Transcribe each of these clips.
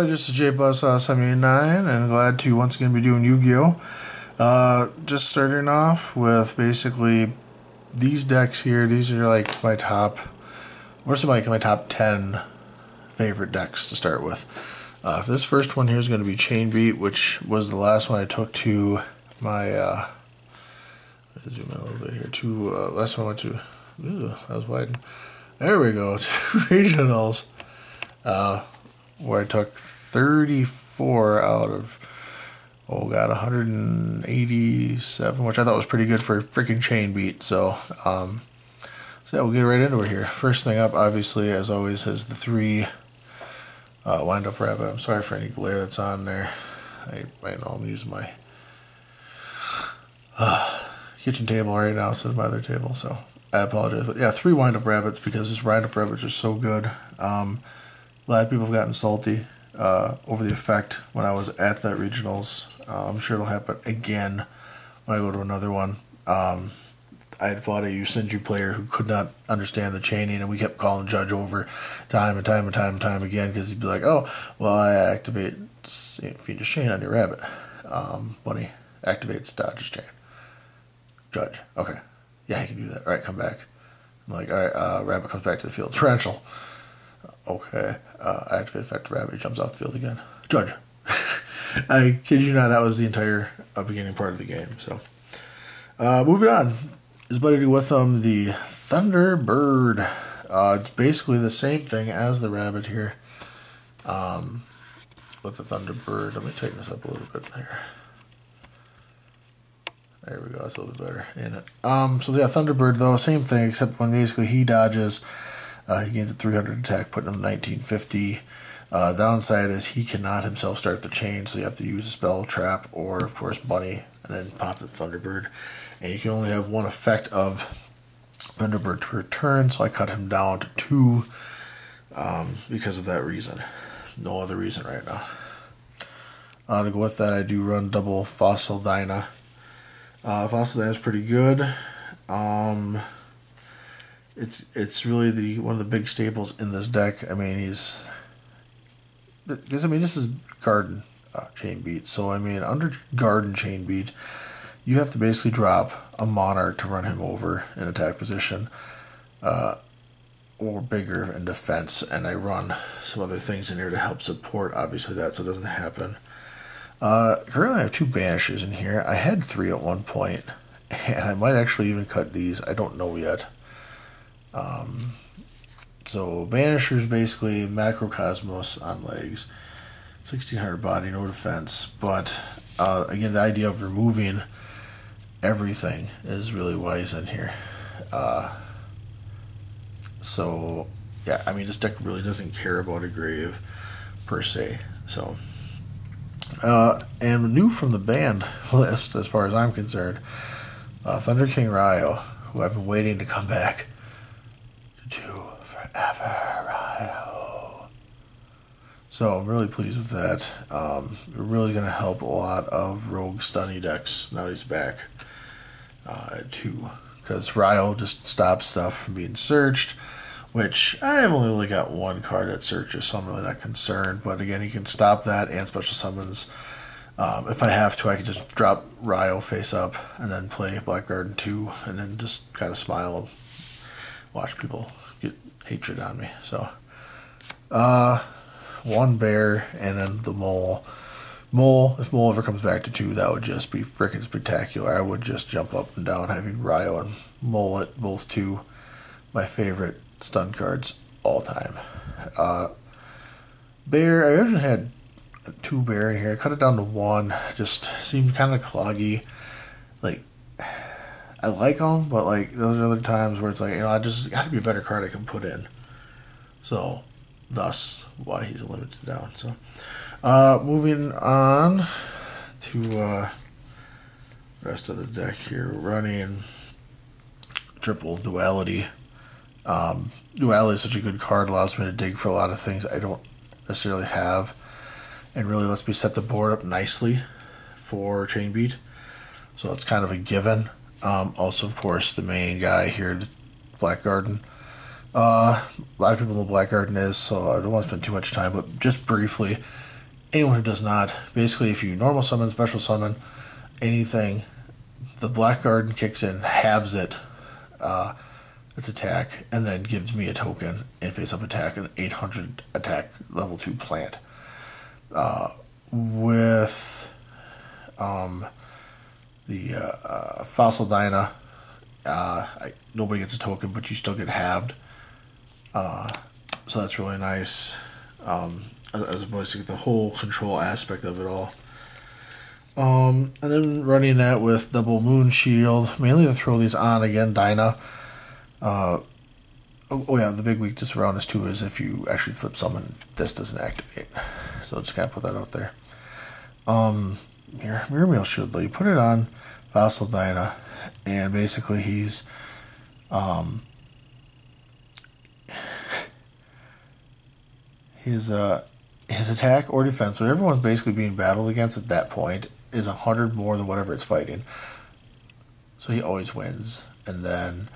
everybody, this is JBuzz79, and glad to once again be doing Yu-Gi-Oh! Just starting off with basically these decks here. These are like my top, what's like my top 10 favorite decks to start with. This first one here is going to be Chain Beat, which was the last one I took to my, zoom in a little bit here, last one I went to, that was wide. There we go, to regionals. Where I took 34 out of, 187, which I thought was pretty good for a freaking Chain Beat. So, yeah, we'll get right into it here. First thing up, obviously, as always, is the 3 Wind Up Rabbit. I'm sorry for any glare that's on there. I know I'm using my kitchen table right now instead of my other table, so I apologize. But yeah, 3 Wind Up Rabbits, because this Wind Up Rabbits are so good. A lot of people have gotten salty over the effect when I was at that regionals. I'm sure it'll happen again when I go to another one. I had fought a Yusenju player who could not understand the chaining, and we kept calling Judge over time and time again, because he'd be like, "Oh, well, I activate Fiendish Chain on your rabbit. Bunny activates Dodge's Chain. Judge, okay, yeah, he can do that. All right, come back." I'm like, "All right, rabbit comes back to the field. Torrential. Okay, activate effect rabbit, he jumps off the field again. Judge." I kid you not, that was the entire beginning part of the game. So, moving on. His buddy with him, the Thunderbird. It's basically the same thing as the rabbit here. With the Thunderbird. Let me tighten this up a little bit there. There we go, that's a little bit better in it. So yeah, Thunderbird though, same thing, except when basically he dodges, he gains a 300 attack, putting him 1950. Downside is he cannot himself start the chain, so you have to use a spell, trap, or of course Bunny, and then pop the Thunderbird. And you can only have one effect of Thunderbird per turn, so I cut him down to 2 because of that reason. No other reason right now. To go with that, I do run double Fossil Dyna. Fossil Dyna is pretty good. It's really one of the big staples in this deck. I mean, this is Garden Chain Beat. So I mean, under Garden Chain Beat, you have to basically drop a Monarch to run him over in attack position, or bigger in defense. And I run some other things in here to help support, obviously, that, so it doesn't happen. Currently, I have 2 Banishers in here. I had 3 at one point, and I might actually even cut these. I don't know yet. So Banisher's basically Macrocosmos on legs, 1600 body, no defense. But again, the idea of removing everything is really wise in here. So yeah, I mean, this deck really doesn't care about a grave per se. So and new from the banned list, as far as I'm concerned, Thunder King Ryo, who I've been waiting to come back to forever, Ryo. So I'm really pleased with that. Really going to help a lot of rogue stunny decks now he's back at 2, because Ryo just stops stuff from being searched, which I've only really got 1 card that searches, so I'm really not concerned. But again, he can stop that and special summons. If I have to, I can just drop Ryo face up and then play Black Garden 2 and then just kind of smile and watch people get hatred on me. So, 1 bear and then the mole. If mole ever comes back to 2, that would just be freaking spectacular. I would just jump up and down having Ryo and mole at both 2 my favorite stun cards all time. Bear, I originally had 2 bear in here. I cut it down to 1. Just seemed kind of cloggy. Like, I like them, but like those are other times where it's like, I just got to be a better card I can put in. So, thus why he's limited down. So, moving on to rest of the deck here, running triple duality. Duality is such a good card, allows me to dig for a lot of things I don't necessarily have, and really lets me set the board up nicely for Chain Beat. So it's kind of a given. Also, of course, the main guy here, the Black Garden. A lot of people know what Black Garden is, so I don't want to spend too much time, but just briefly, anyone who does not, basically if you normal summon, special summon, anything, the Black Garden kicks in, halves it, its attack, and then gives me a token and face-up attack, an 800 attack level 2 plant. With the Fossil Dyna, nobody gets a token, but you still get halved. So that's really nice. As opposed to the whole control aspect of it all. And then running that with double Moon Shield, mainly to throw these on again, Dyna. Oh yeah, the big weakness around this too is if you actually flip summon, this doesn't activate. So just kind of put that out there. Your Mirror Meal Shield, though, you put it on Fossil Dyna, and basically he's his attack or defense, when everyone's basically being battled against at that point, is 100 more than whatever it's fighting. So he always wins. And then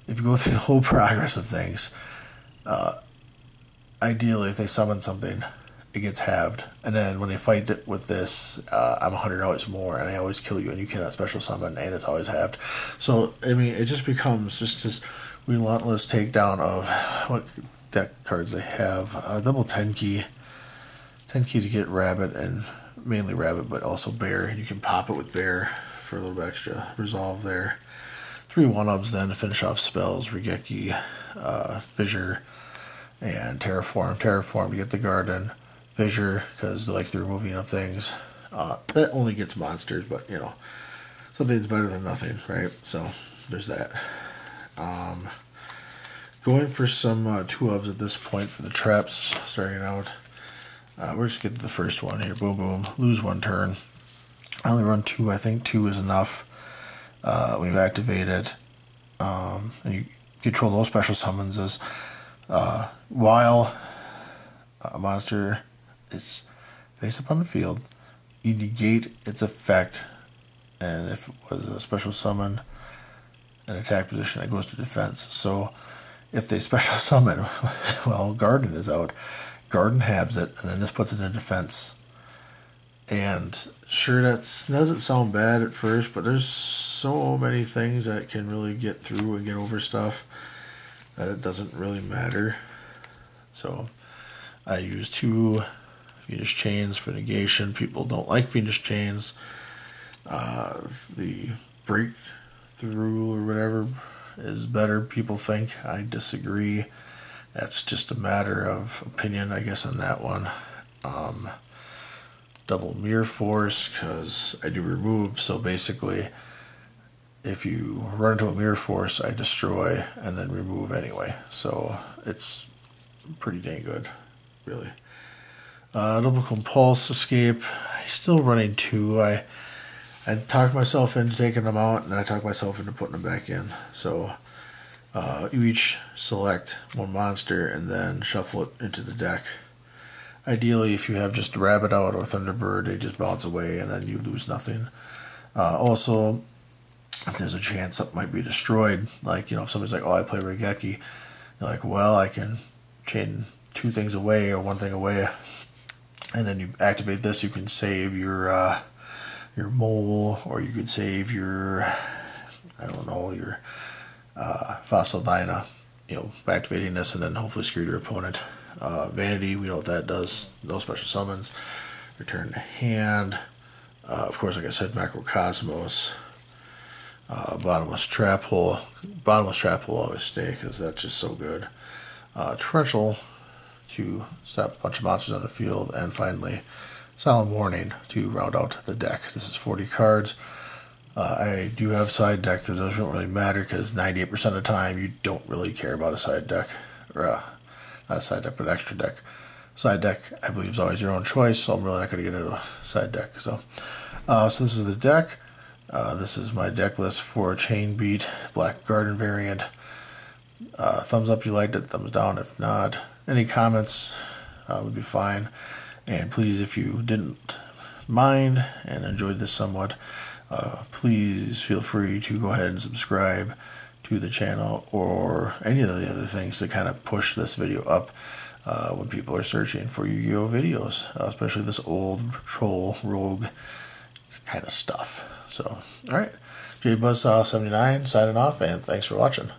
if you go through the whole progress of things, ideally if they summon something, it gets halved. And then when they fight it with this, I'm $100 more, and I always kill you, and you cannot special summon, and it's always halved. So, I mean, it just becomes just this relentless takedown of what deck cards they have. Double 10 key to get Rabbit, and mainly Rabbit, but also Bear, and you can pop it with Bear for a little bit extra resolve there. 3 1-ups then to finish off spells, Regeki, Fissure, and Terraform. Terraform to get the Garden, Fissure, because they like the removing of things. That only gets monsters, but, you know, something's better than nothing, right? So, there's that. Going for some 2-ofs at this point for the traps, starting out. We're just getting the first one here. Boom, boom. Lose 1 turn. I only run 2. I think 2 is enough. We've activated. And you control those special summons as while a monster is face up on the field, you negate its effect, and if it was a special summon, an attack position, it goes to defense. So if they special summon, well, Garden is out. Garden halves it, and then this puts it in defense. And sure, that doesn't sound bad at first, but there's so many things that can really get through and get over stuff that it doesn't really matter. So I use 2 Fiendish Chains for negation. People don't like Fiendish Chains. The Breakthrough or whatever is better, people think. I disagree. That's just a matter of opinion, I guess, on that one. Double Mirror Force, because I do remove, so basically if you run into a Mirror Force, I destroy and then remove anyway. So it's pretty dang good, really. Double Compulse Escape, I'm still running 2. I talked myself into taking them out, and I talked myself into putting them back in. So you each select 1 monster and then shuffle it into the deck. Ideally, if you have just a Rabbit out or Thunderbird, they just bounce away and then you lose nothing. Also, if there's a chance something might be destroyed, like, you know, if somebody's like, oh, I play Regeki, you're like, well, I can chain 2 things away or 1 thing away, and then you activate this, you can save your Mole, or you can save your, I don't know, your Fossil Dyna, you know, by activating this, and then hopefully screw your opponent. Vanity, we know what that does. No special summons. Return to hand. Of course, like I said, Macrocosmos. Bottomless Trap Hole. Bottomless Trap Hole always stay because that's just so good. Torrential to stop a bunch of monsters on the field. And finally, Solemn Warning to round out the deck. This is 40 cards. I do have side deck. That doesn't really matter because 98% of the time you don't really care about a side deck. Or not a side deck, but extra deck. Side deck, I believe, is always your own choice, so I'm really not going to get into a side deck. So this is the deck. This is my deck list for Chain Beat, Black Garden variant. Thumbs up if you liked it, thumbs down if not. Any comments would be fine. And please, if you didn't mind and enjoyed this somewhat, please feel free to go ahead and subscribe to the channel or any of the other things to kind of push this video up. when people are searching for Yu-Gi-Oh videos, especially this old troll rogue kind of stuff. So, all right, JBuzzsaw79 signing off, and thanks for watching.